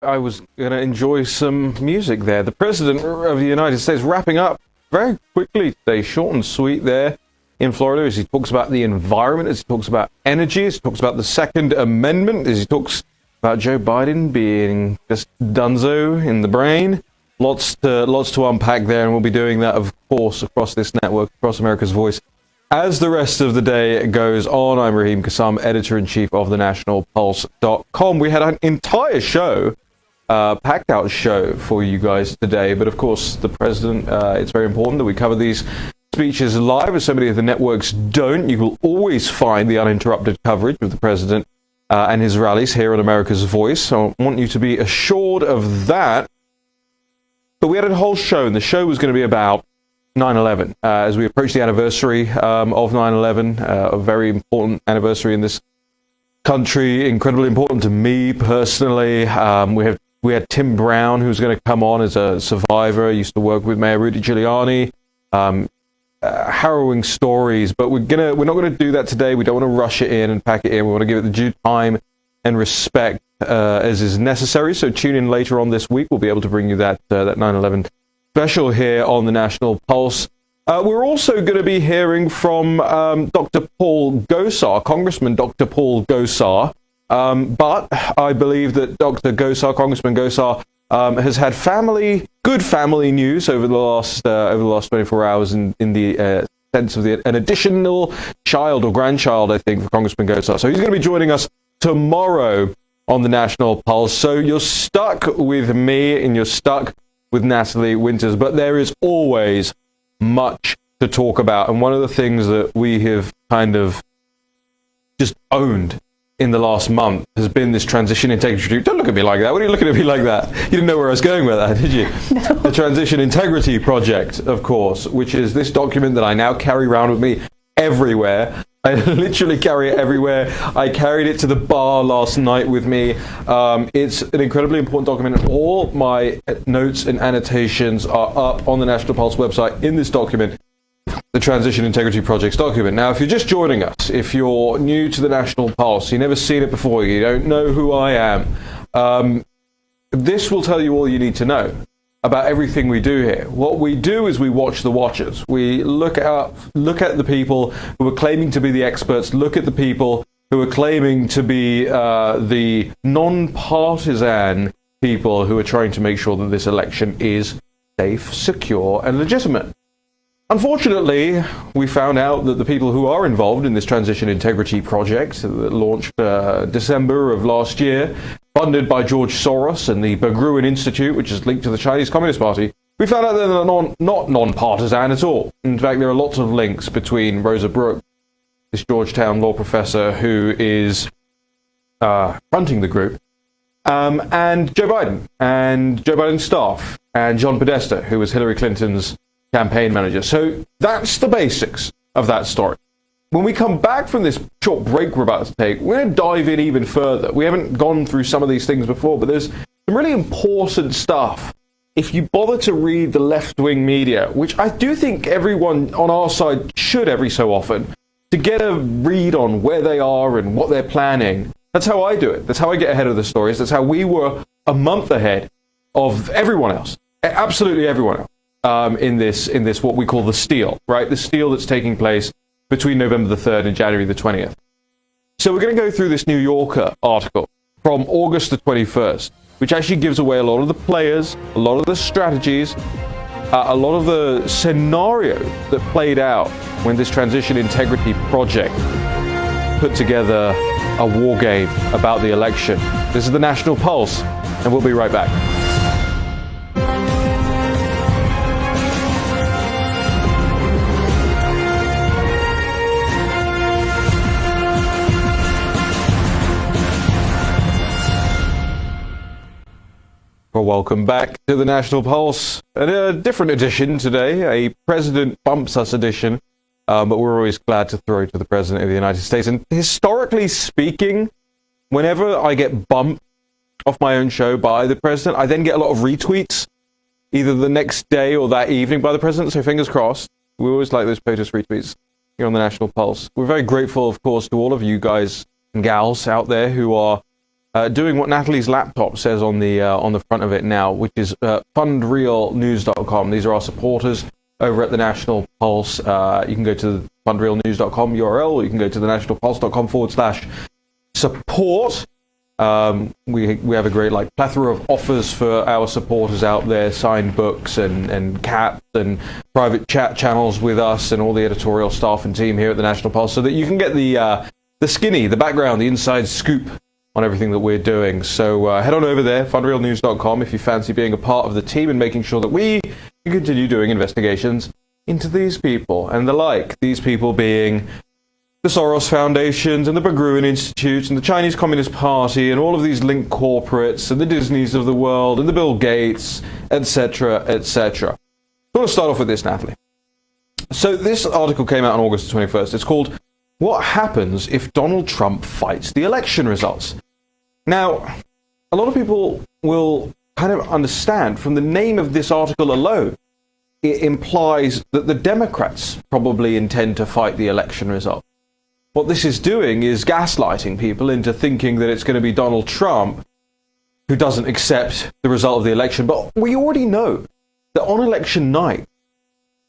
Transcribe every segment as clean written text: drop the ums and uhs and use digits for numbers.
I was going to enjoy some music there. The President of the United States wrapping up very quickly today, short and sweet there in Florida, as he talks about the environment, as he talks about energy, as he talks about the Second Amendment, as he talks about Joe Biden being just dunzo in the brain. Lots to unpack there, and we'll be doing that, of course, across this network, across America's Voice. As the rest of the day goes on, I'm Raheem Kassam, editor-in-chief of thenationalpulse.com. We had an entire show, packed out show for you guys today, but of course, the president, it's very important that we cover these speeches live, as so many of the networks don't. You will always find the uninterrupted coverage of the president and his rallies here on America's Voice, so I want you to be assured of that. But we had a whole show, and the show was going to be about 9/11. As we approach the anniversary of 9/11, a very important anniversary in this country, incredibly important to me personally. We had Tim Brown, who's going to come on as a survivor. Used to work with Mayor Rudy Giuliani. Harrowing stories, but we're not gonna do that today. We don't want to rush it in and pack it in. We want to give it the due time and respect as is necessary. So tune in later on this week. We'll be able to bring you that 9/11 special here on the National Pulse. We're also going to be hearing from Dr. Paul Gosar, Congressman Dr. Paul Gosar. But I believe that Dr. Gosar, Congressman Gosar, has had good family news over the last 24 hours in the sense of an additional child or grandchild, I think, for Congressman Gosar. So he's going to be joining us tomorrow on the National Pulse. So you're stuck with me and you're stuck with Natalie Winters, but there is always much to talk about. And one of the things that we have kind of just owned in the last month has been this transition integrity. Don't look at me like that. What are you looking at me like that? You didn't know where I was going with that, did you? No. The Transition Integrity Project, of course, which is this document that I now carry around with me everywhere. I literally carry it everywhere. I carried it to the bar last night with me. It's an incredibly important document. All my notes and annotations are up on the National Pulse website in this document, the Transition Integrity Project's document. Now, if you're just joining us, if you're new to the National Pulse, you've never seen it before, you don't know who I am, this will tell you all you need to know about everything we do here. What we do is we watch the watchers. We look at the people who are claiming to be the experts, look at the people who are claiming to be the non-partisan people who are trying to make sure that this election is safe, secure, and legitimate. Unfortunately, we found out that the people who are involved in this Transition Integrity Project that launched December of last year, funded by George Soros and the Berggruen Institute, which is linked to the Chinese Communist Party, we found out that they're not non-partisan at all. In fact, there are lots of links between Rosa Brooke, this Georgetown law professor who is fronting the group, and Joe Biden's staff, and John Podesta, who was Hillary Clinton's campaign manager. So that's the basics of that story. When we come back from this short break we're about to take, we're going to dive in even further. We haven't gone through some of these things before, but there's some really important stuff. If you bother to read the left-wing media, which I do think everyone on our side should every so often, to get a read on where they are and what they're planning. That's how I do it. That's how I get ahead of the stories. That's how we were a month ahead of everyone else. Absolutely everyone else. In this what we call the steal, right? The steal that's taking place between November the 3rd and January the 20th. So we're going to go through this New Yorker article from August the 21st, which actually gives away a lot of the players, a lot of the strategies, a lot of the scenarios that played out when this Transition Integrity Project put together a war game about the election. This is the National Pulse, and we'll be right back. Well, welcome back to the National Pulse. And a different edition today, a President Bumps Us edition, but we're always glad to throw to the President of the United States. And historically speaking, whenever I get bumped off my own show by the President, I then get a lot of retweets, either the next day or that evening by the President, so fingers crossed. We always like those POTUS retweets here on the National Pulse. We're very grateful, of course, to all of you guys and gals out there who are doing what Natalie's laptop says on the front of it now, which is fundrealnews.com. These are our supporters over at the National Pulse. You can go to fundrealnews.com URL, or you can go to thenationalpulse.com/support. We have a great plethora of offers for our supporters out there, signed books and caps and private chat channels with us and all the editorial staff and team here at the National Pulse, so that you can get the skinny, the background, the inside scoop on everything that we're doing. So head on over there, fundrealnews.com, if you fancy being a part of the team and making sure that we can continue doing investigations into these people and the like. These people being the Soros Foundations and the Berggruen Institutes and the Chinese Communist Party and all of these linked corporates and the Disneys of the world and the Bill Gates, etc., etc. I want to start off with this, Natalie. So this article came out on August 21st. It's called "What Happens If Donald Trump Fights the Election Results?" Now, a lot of people will kind of understand from the name of this article alone, it implies that the Democrats probably intend to fight the election result. What this is doing is gaslighting people into thinking that it's going to be Donald Trump who doesn't accept the result of the election. But we already know that on election night,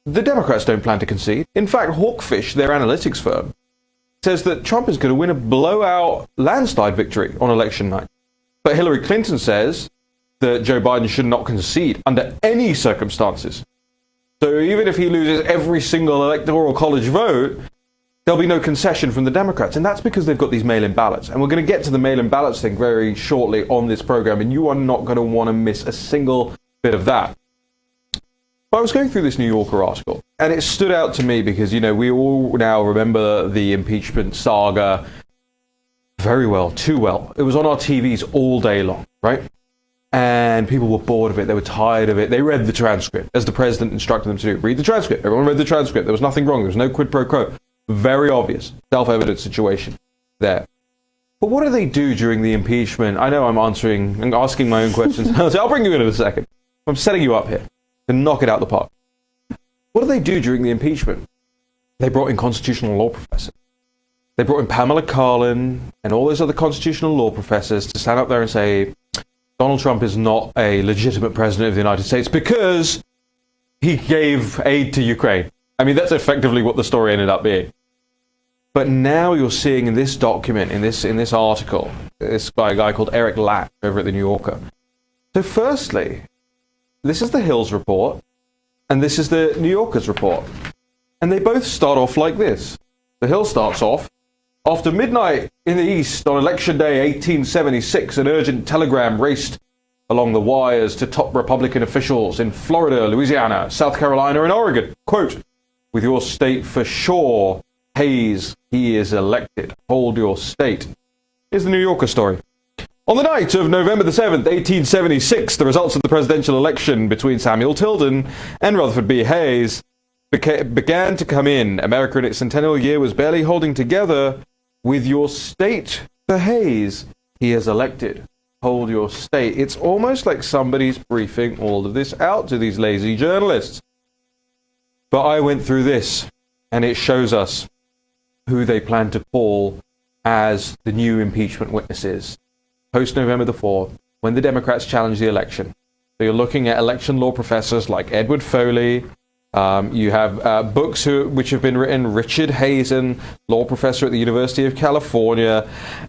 the Democrats don't plan to concede. In fact, Hawkfish, their analytics firm, says that Trump is going to win a blowout landslide victory on election night. But Hillary Clinton says that Joe Biden should not concede under any circumstances. So even if he loses every single electoral college vote, there'll be no concession from the Democrats. And that's because they've got these mail-in ballots. And we're going to get to the mail-in ballots thing very shortly on this program, and you are not going to want to miss a single bit of that. But I was going through this New Yorker article, and it stood out to me because, we all now remember the impeachment saga very well, too well. It was on our TVs all day long, right? And people were bored of it. They were tired of it. They read the transcript, as the president instructed them to do. Read the transcript. Everyone read the transcript. There was nothing wrong. There was no quid pro quo. Very obvious, self-evident situation there. But what do they do during the impeachment? I know I'm asking my own questions. I'll bring you in a second. I'm setting you up here to knock it out the park. What do they do during the impeachment? They brought in constitutional law professors. They brought in Pamela Karlan and all those other constitutional law professors to stand up there and say, Donald Trump is not a legitimate president of the United States because he gave aid to Ukraine. I mean, that's effectively what the story ended up being. But now you're seeing in this document, in this article, this by a guy called Eric Lack over at the New Yorker. So firstly, this is the Hill's report, and this is the New Yorker's report. And they both start off like this. The Hill starts off, "After midnight in the East on Election Day 1876, an urgent telegram raced along the wires to top Republican officials in Florida, Louisiana, South Carolina, and Oregon. Quote, with your state for sure, Hayes, he is elected. Hold your state." Here's the New Yorker story. On the night of November the 7th, 1876, the results of the presidential election between Samuel Tilden and Rutherford B. Hayes began to come in. America in its centennial year was barely holding together. With your state for Hayes, he is elected. Hold your state. It's almost like somebody's briefing all of this out to these lazy journalists. But I went through this, and it shows us who they plan to call as the new impeachment witnesses post-November the 4th, when the Democrats challenge the election. So you're looking at election law professors like Edward Foley. You have books which have been written, Richard Hazen, law professor at the University of California.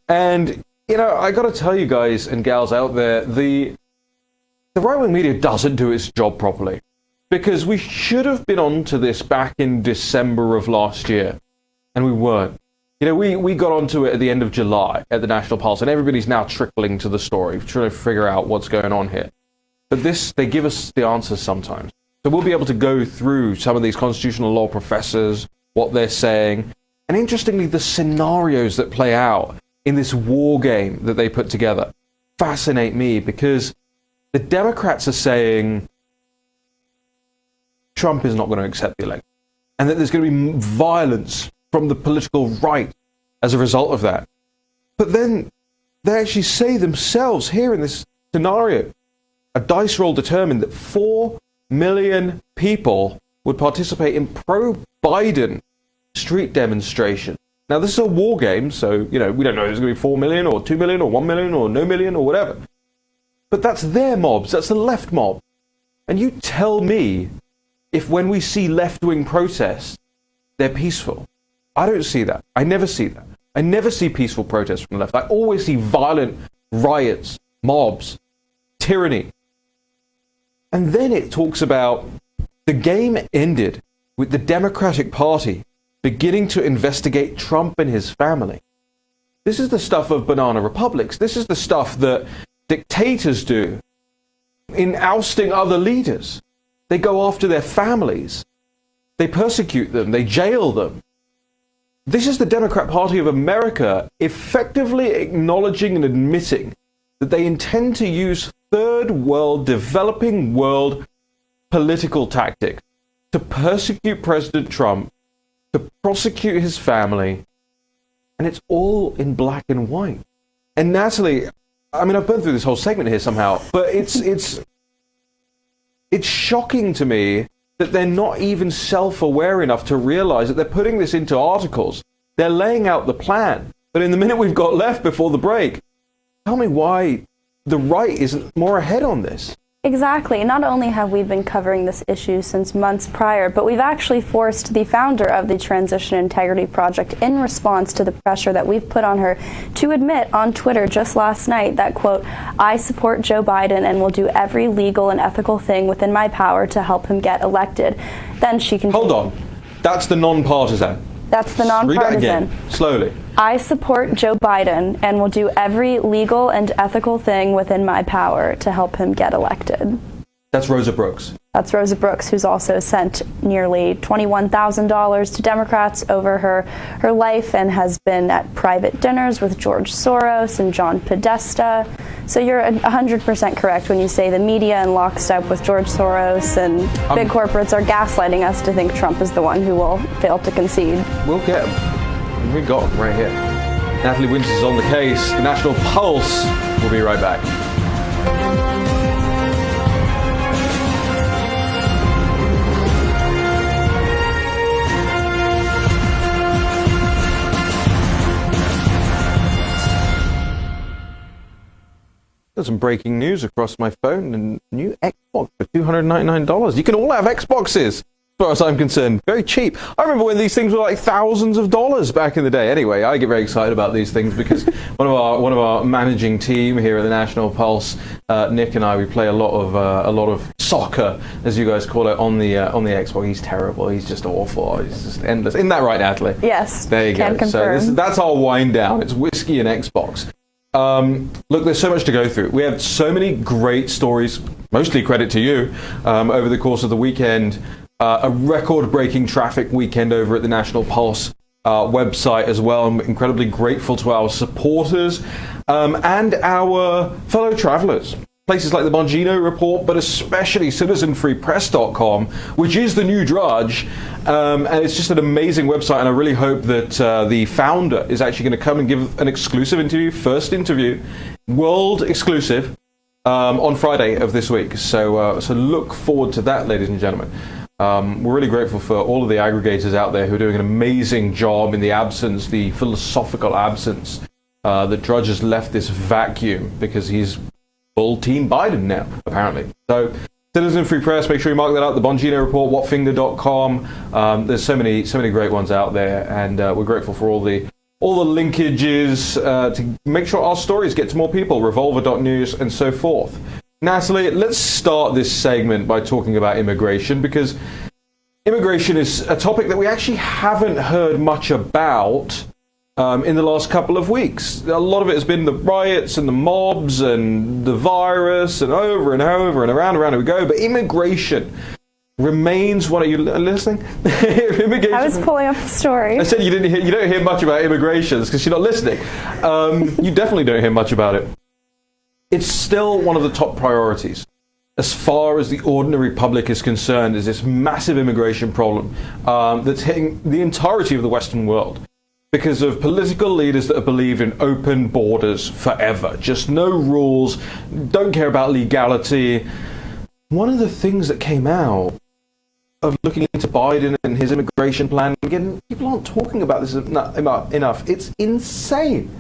And, I got to tell you guys and gals out there, the right-wing media doesn't do its job properly. Because we should have been onto this back in December of last year, and we weren't. We got onto it at the end of July at the National Pulse, and everybody's now trickling to the story, trying to figure out what's going on here. But they give us the answers sometimes. So we'll be able to go through some of these constitutional law professors, what they're saying, and interestingly, the scenarios that play out in this war game that they put together fascinate me, because the Democrats are saying Trump is not going to accept the election, and that there's going to be violence from the political right as a result of that. But then they actually say themselves here in this scenario, a dice roll determined that 4 million people would participate in pro-Biden street demonstrations Now, this is a war game, so, we don't know if it's going to be 4 million or 2 million or 1 million or no million or whatever. But that's their mobs. That's the left mob. And you tell me if when we see left-wing protests, they're peaceful. I don't see that. I never see that. I never see peaceful protests from the left. I always see violent riots, mobs, tyranny. And then it talks about the game ended with the Democratic Party beginning to investigate Trump and his family. This is the stuff of banana republics. This is the stuff that dictators do in ousting other leaders. They go after their families. They persecute them. They jail them. This is the Democrat Party of America effectively acknowledging and admitting that they intend to use third world, developing world political tactics to persecute President Trump, to prosecute his family, and it's all in black and white. And Natalie, I mean, I've burned through this whole segment here somehow, but it's shocking to me that they're not even self-aware enough to realize that they're putting this into articles. They're laying out the plan. But in the minute we've got left before the break, tell me why the right isn't more ahead on this. Exactly. Not only have we been covering this issue since months prior, but we've actually forced the founder of the Transition Integrity Project, in response to the pressure that we've put on her, to admit on Twitter just last night that, quote, "I support Joe Biden and will do every legal and ethical thing within my power to help him get elected." Then she continued. Hold on. That's the non-partisan. That's the non-partisan. Read that again, slowly. "I support Joe Biden and will do every legal and ethical thing within my power to help him get elected." That's Rosa Brooks. That's Rosa Brooks, who's also sent nearly $21,000 to Democrats over her life and has been at private dinners with George Soros and John Podesta. So you're 100% correct when you say the media in lockstep with George Soros and big corporates are gaslighting us to think Trump is the one who will fail to concede. We'll get him. We got him right here. Natalie Winters is on the case. The National Pulse. We'll be right back. There's some breaking news across my phone. A new Xbox for $299. You can all have Xboxes, as far as I'm concerned. Very cheap. I remember when these things were like thousands of dollars back in the day. Anyway, I get very excited about these things because one of our managing team here at the National Pulse, Nick and I, we play a lot of soccer, as you guys call it, on the Xbox. He's terrible. He's just awful. He's just endless. Isn't that right, Natalie? Yes. There you go. Confirm. So that's our wind down. It's whiskey and Xbox. Look, there's so much to go through. We have so many great stories, mostly credit to you, over the course of the weekend. A record-breaking traffic weekend over at the National Pulse website as well. I'm incredibly grateful to our supporters and our fellow travelers. Places like the Bongino Report, but especially citizenfreepress.com, which is the new Drudge. And it's just an amazing website, and I really hope that the founder is actually going to come and give an exclusive interview, first interview, world exclusive, on Friday of this week. So look forward to that, ladies and gentlemen. We're really grateful for all of the aggregators out there who are doing an amazing job in the absence, the philosophical absence, that Drudge has left this vacuum because he's full Team Biden now, apparently. So, Citizen Free Press, make sure you mark that out. The Bongino Report, whatfinger.com. There's so many great ones out there, and we're grateful for all the linkages to make sure our stories get to more people. Revolver.news and so forth. Natalie, let's start this segment by talking about immigration, because immigration is a topic that we actually haven't heard much about in the last couple of weeks. A lot of it has been the riots and the mobs and the virus and over and over and around we go. But immigration remains one. Are you listening? I was pulling up the story. I said you don't hear much about immigration because you're not listening. You definitely don't hear much about it. It's still one of the top priorities as far as the ordinary public is concerned. Is this massive immigration problem that's hitting the entirety of the Western world, because of political leaders that have believed in open borders forever. Just no rules, don't care about legality. One of the things that came out of looking into Biden and his immigration plan. Again, people aren't talking about this enough. It's insane.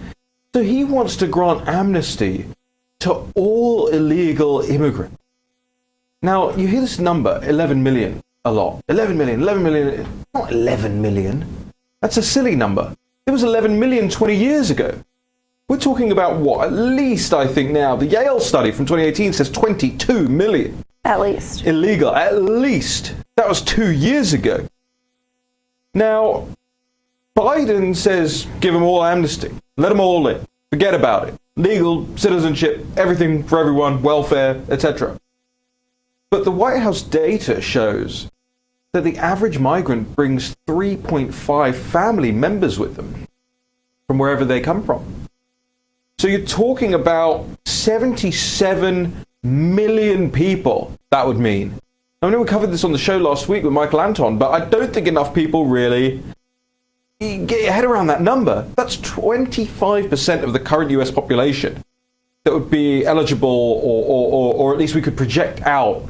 So he wants to grant amnesty to all illegal immigrants. Now, you hear this number, 11 million, a lot. 11 million, not 11 million. That's a silly number. It was 11 million 20 years ago. We're talking about what? At least, I think now, the Yale study from 2018 says 22 million. At least. Illegal, at least. That was 2 years ago. Now, Biden says give them all amnesty. Let them all in. Forget about it. Legal, citizenship, everything for everyone, welfare, etc. But the White House data shows that the average migrant brings 3.5 family members with them from wherever they come from. So you're talking about 77 million people, that would mean. I know we covered this on the show last week with Michael Anton, but I don't think enough people really get your head around that number. That's 25% of the current US population that would be eligible, or at least we could project out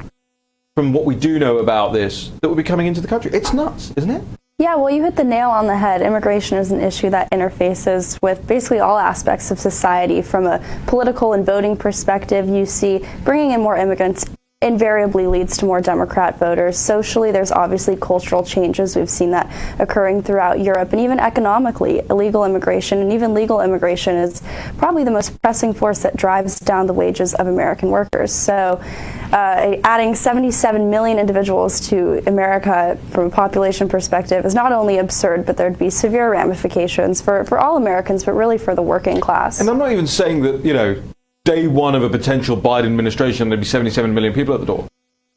from what we do know about this, that would be coming into the country. It's nuts, isn't it? Yeah, well, you hit the nail on the head. Immigration is an issue that interfaces with basically all aspects of society. From a political and voting perspective, you see bringing in more immigrants invariably leads to more Democrat voters. Socially, there's obviously cultural changes. We've seen that occurring throughout Europe. And even economically, illegal immigration and even legal immigration is probably the most pressing force that drives down the wages of American workers. So adding 77 million individuals to America from a population perspective is not only absurd, but there'd be severe ramifications for all Americans, but really for the working class. And I'm not even saying that, day one of a potential Biden administration, there'd be 77 million people at the door.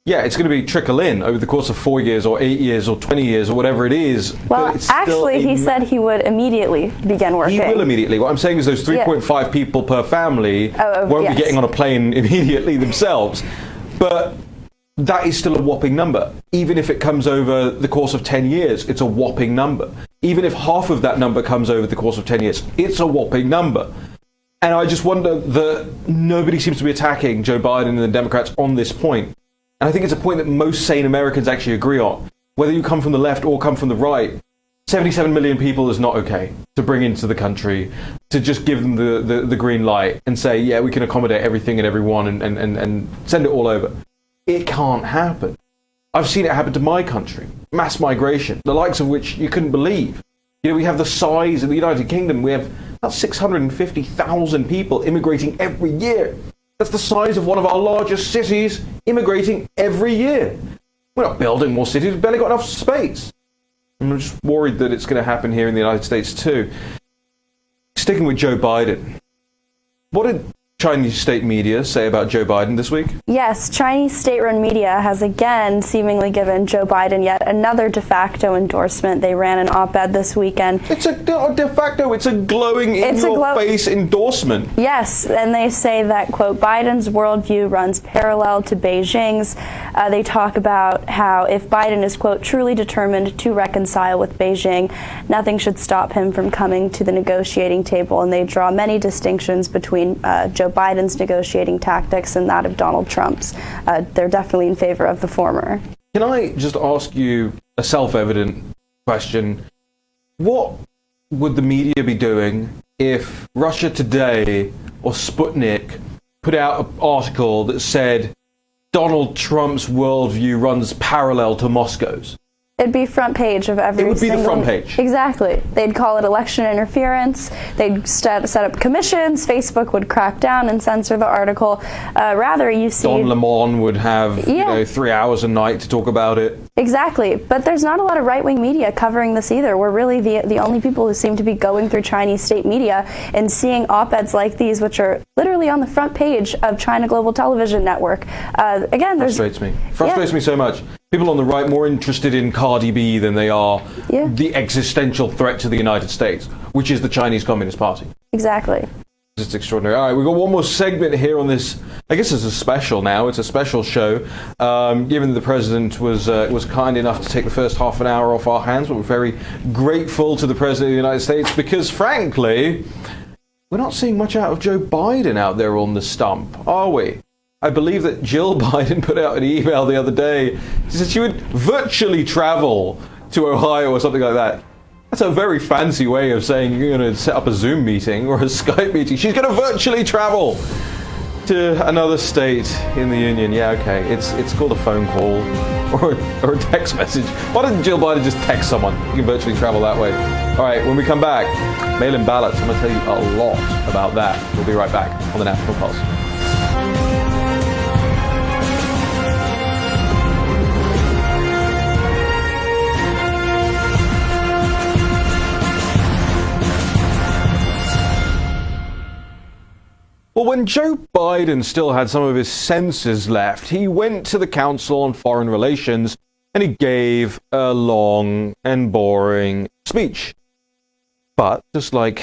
Yeah, it's going to be trickle in over the course of 4 years or 8 years or 20 years or whatever it is. Well, actually, he said he would immediately begin working. He will immediately. What I'm saying is those 3.5 people per family won't be getting on a plane immediately themselves. But that is still a whopping number. Even if it comes over the course of 10 years, it's a whopping number. Even if half of that number comes over the course of 10 years, it's a whopping number. And I just wonder that nobody seems to be attacking Joe Biden and the Democrats on this point. And I think it's a point that most sane Americans actually agree on. Whether you come from the left or come from the right, 77 million people is not okay to bring into the country, to just give them the green light and say, yeah, we can accommodate everything and everyone and send it all over. It can't happen. I've seen it happen to my country. Mass migration, the likes of which you couldn't believe. We have the size of the United Kingdom. We have about 650,000 people immigrating every year. That's the size of one of our largest cities immigrating every year. We're not building more cities. We've barely got enough space. And I'm just worried that it's going to happen here in the United States too. Sticking with Joe Biden. What did Chinese state media say about Joe Biden this week? Yes, Chinese state-run media has again seemingly given Joe Biden yet another de facto endorsement. They ran an op-ed this weekend. It's a de facto, it's a glowing in-your-face endorsement. Yes, and they say that, quote, Biden's worldview runs parallel to Beijing's. They talk about how if Biden is, quote, truly determined to reconcile with Beijing, nothing should stop him from coming to the negotiating table. And they draw many distinctions between Joe Biden's negotiating tactics and that of Donald Trump's. They're definitely in favor of the former. Can I just ask you a self-evident question? What would the media be doing if Russia Today or Sputnik put out an article that said Donald Trump's worldview runs parallel to Moscow's? It'd be front page of every. It would be the front page. Exactly. They'd call it election interference. They'd set up commissions. Facebook would crack down and censor the article. Rather, you see. Don Lemon would have 3 hours a night to talk about it. Exactly. But there's not a lot of right-wing media covering this either. We're really the only people who seem to be going through Chinese state media and seeing op-eds like these, which are literally on the front page of China Global Television Network. Again, there's. Frustrates me so much. People on the right more interested in Cardi B than they are the existential threat to the United States, which is the Chinese Communist Party. Exactly. It's extraordinary. All right, we've got one more segment here on this. I guess it's a special now. It's a special show. Given that the president was kind enough to take the first half an hour off our hands, but we're very grateful to the president of the United States because, frankly, we're not seeing much out of Joe Biden out there on the stump, are we? I believe that Jill Biden put out an email the other day. She said she would virtually travel to Ohio or something like that. That's a very fancy way of saying you're going to set up a Zoom meeting or a Skype meeting. She's going to virtually travel to another state in the union. Yeah, okay. It's called a phone call or a text message. Why doesn't Jill Biden just text someone? You can virtually travel that way. All right, when we come back, mail-in ballots. I'm going to tell you a lot about that. We'll be right back on the National Pulse. Well, when Joe Biden still had some of his senses left, he went to the Council on Foreign Relations and he gave a long and boring speech. But just like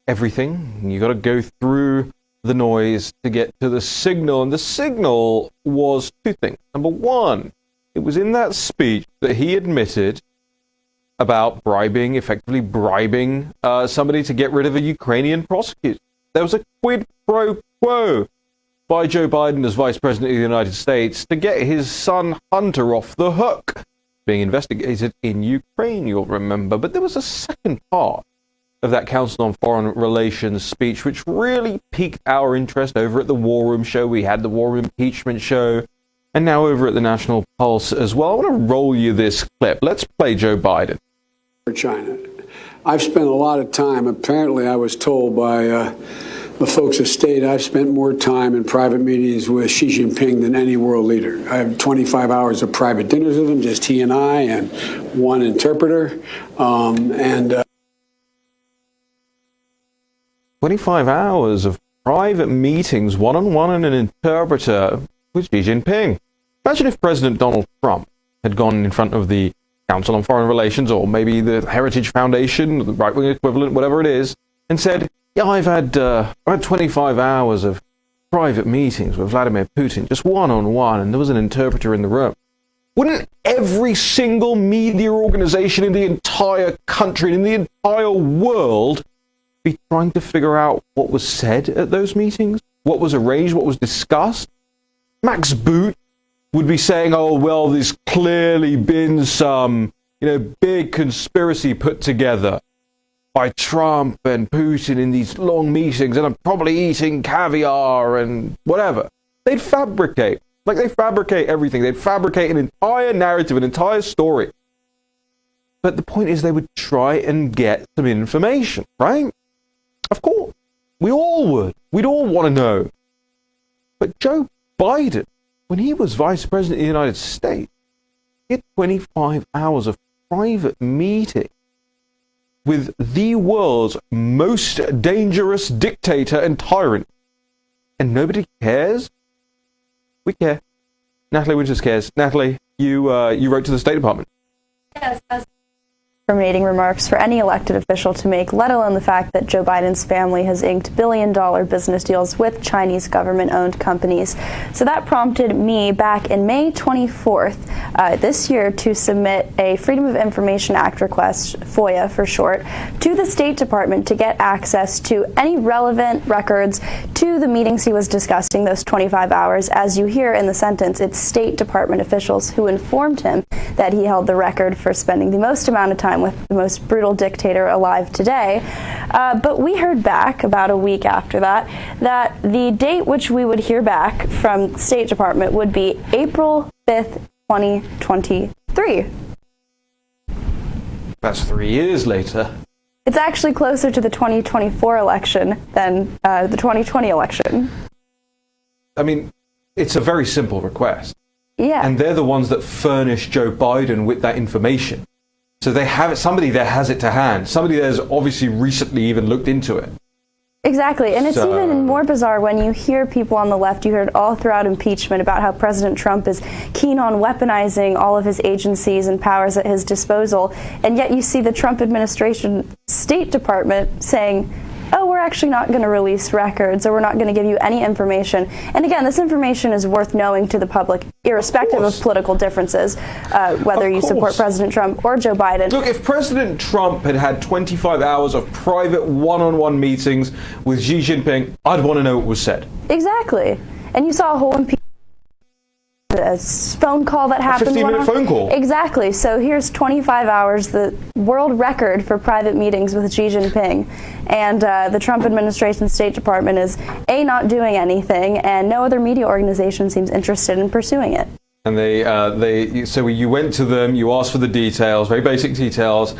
everything, you got to go through the noise to get to the signal. And the signal was two things. Number one, it was in that speech that he admitted about effectively bribing somebody to get rid of a Ukrainian prosecutor. There was a quid pro quo by Joe Biden as Vice President of the United States to get his son Hunter off the hook, being investigated in Ukraine, you'll remember. But there was a second part of that Council on Foreign Relations speech which really piqued our interest over at the War Room show. We had the War Room Impeachment show, and now over at the National Pulse as well. I want to roll you this clip. Let's play Joe Biden. For China. I've spent a lot of time, apparently I was told by the folks of state, I've spent more time in private meetings with Xi Jinping than any world leader. I have 25 hours of private dinners with him, just he and I, and one interpreter. 25 hours of private meetings, one-on-one and an interpreter with Xi Jinping. Imagine if President Donald Trump had gone in front of the Council on Foreign Relations, or maybe the Heritage Foundation, the right-wing equivalent, whatever it is, and said, yeah, I've had 25 hours of private meetings with Vladimir Putin, just one-on-one, and there was an interpreter in the room. Wouldn't every single media organization in the entire country, in the entire world, be trying to figure out what was said at those meetings? What was arranged? What was discussed? Max Boot would be saying, oh, well, there's clearly been some, big conspiracy put together by Trump and Putin in these long meetings, and I'm probably eating caviar and whatever. They'd fabricate. Like they fabricate everything. They'd fabricate an entire narrative, an entire story. But the point is they would try and get some information, right? Of course. We all would. We'd all want to know. But Joe Biden, when he was Vice President of the United States, he had 25 hours of private meeting with the world's most dangerous dictator and tyrant. And nobody cares? We care. Natalie Winters cares. Natalie, you wrote to the State Department. Yes. Incriminating remarks for any elected official to make, let alone the fact that Joe Biden's family has inked billion-dollar business deals with Chinese government-owned companies. So that prompted me back in May 24th this year to submit a Freedom of Information Act request, FOIA for short, to the State Department to get access to any relevant records to the meetings he was discussing, those 25 hours. As you hear in the sentence, it's State Department officials who informed him that he held the record for spending the most amount of time with the most brutal dictator alive today. But we heard back about a week after that the date which we would hear back from the State Department would be April 5th, 2023. That's 3 years later. It's actually closer to the 2024 election than the 2020 election. I mean, it's a very simple request. Yeah. And they're the ones that furnish Joe Biden with that information. So they have it. Somebody there has it to hand. Somebody there's obviously recently even looked into it. Exactly. And it's even more bizarre when you hear people on the left, you heard all throughout impeachment about how President Trump is keen on weaponizing all of his agencies and powers at his disposal. And yet you see the Trump administration State Department saying, oh, we're actually not going to release records, or we're not going to give you any information. And again, this information is worth knowing to the public, irrespective of political differences, whether you support President Trump or Joe Biden. Look, if President Trump had had 25 hours of private one-on-one meetings with Xi Jinping, I'd want to know what was said. Exactly. And you saw a whole a phone call that happened. 15-minute phone call. Exactly. So here's 25 hours, the world record for private meetings with Xi Jinping. And the Trump administration State Department is not doing anything, and no other media organization seems interested in pursuing it. And so you went to them, you asked for the details, very basic details.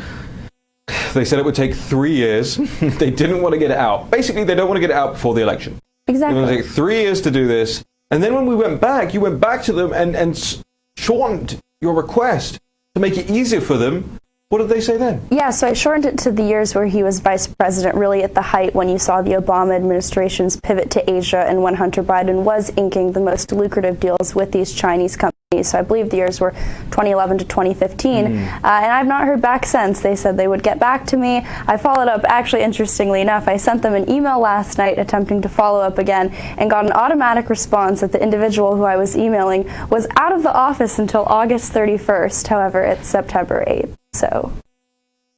They said it would take 3 years. They didn't want to get it out. Basically, they don't want to get it out before the election. Exactly. It would take 3 years to do this. And then when we went back, you went back to them and shortened your request to make it easier for them. What did they say then? Yeah, so I shortened it to the years where he was vice president, really at the height when you saw the Obama administration's pivot to Asia and when Hunter Biden was inking the most lucrative deals with these Chinese companies. So I believe the years were 2011 to 2015. And I've not heard back since. They said they would get back to me. I followed up, actually, interestingly enough, I sent them an email last night attempting to follow up again and got an automatic response that the individual who I was emailing was out of the office until August 31st. However, it's September 8th. So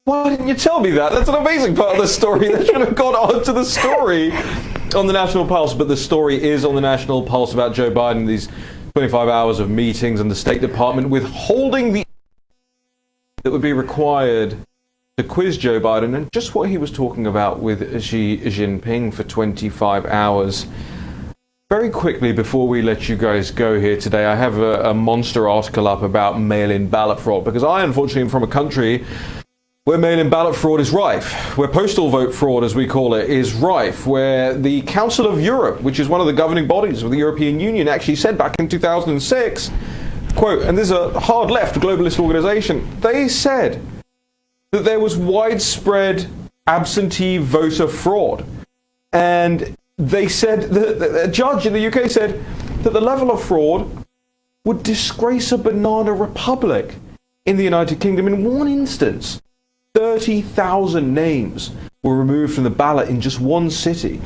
why didn't you tell me that? That's an amazing part of the story. That should have gone on to the story on the National Pulse. But the story is on the National Pulse about Joe Biden, these 25 hours of meetings and the State Department withholding the that would be required to quiz Joe Biden and just what he was talking about with Xi Jinping for 25 hours. Very quickly, before we let you guys go here today, I have a monster article up about mail-in ballot fraud, because I, unfortunately, am from a country where mail-in ballot fraud is rife, where postal vote fraud, as we call it, is rife, where the Council of Europe, which is one of the governing bodies of the European Union, actually said back in 2006, quote, and this is a hard left globalist organization, they said that there was widespread absentee voter fraud. And they said, a judge in the UK said that the level of fraud would disgrace a banana republic in the United Kingdom. In one instance, 30,000 names were removed from the ballot in just one city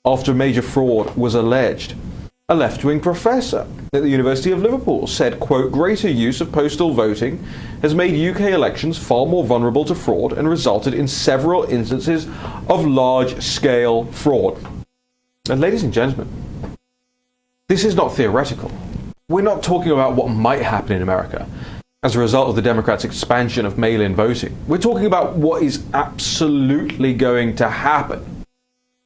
after major fraud was alleged. A left-wing professor at the University of Liverpool said, quote, greater use of postal voting has made UK elections far more vulnerable to fraud and resulted in several instances of large-scale fraud. And ladies and gentlemen, this is not theoretical. We're not talking about what might happen in America as a result of the Democrats' expansion of mail-in voting. We're talking about what is absolutely going to happen.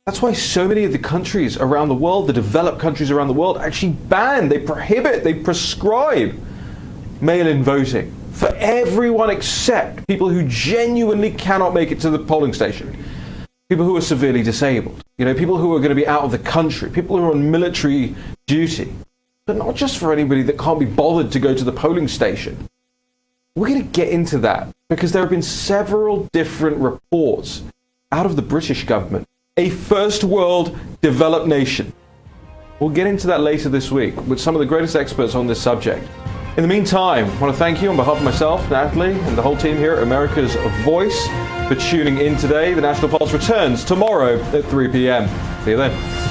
That's why so many of the countries around the world, the developed countries around the world, actually ban, they prohibit, they prescribe mail-in voting for everyone except people who genuinely cannot make it to the polling station. People who are severely disabled, people who are going to be out of the country, people who are on military duty, but not just for anybody that can't be bothered to go to the polling station. We're going to get into that because there have been several different reports out of the British government, a first world developed nation. We'll get into that later this week with some of the greatest experts on this subject. In the meantime, I want to thank you on behalf of myself, Natalie, and the whole team here at America's Voice for tuning in today. The National Pulse returns tomorrow at 3 p.m. See you then.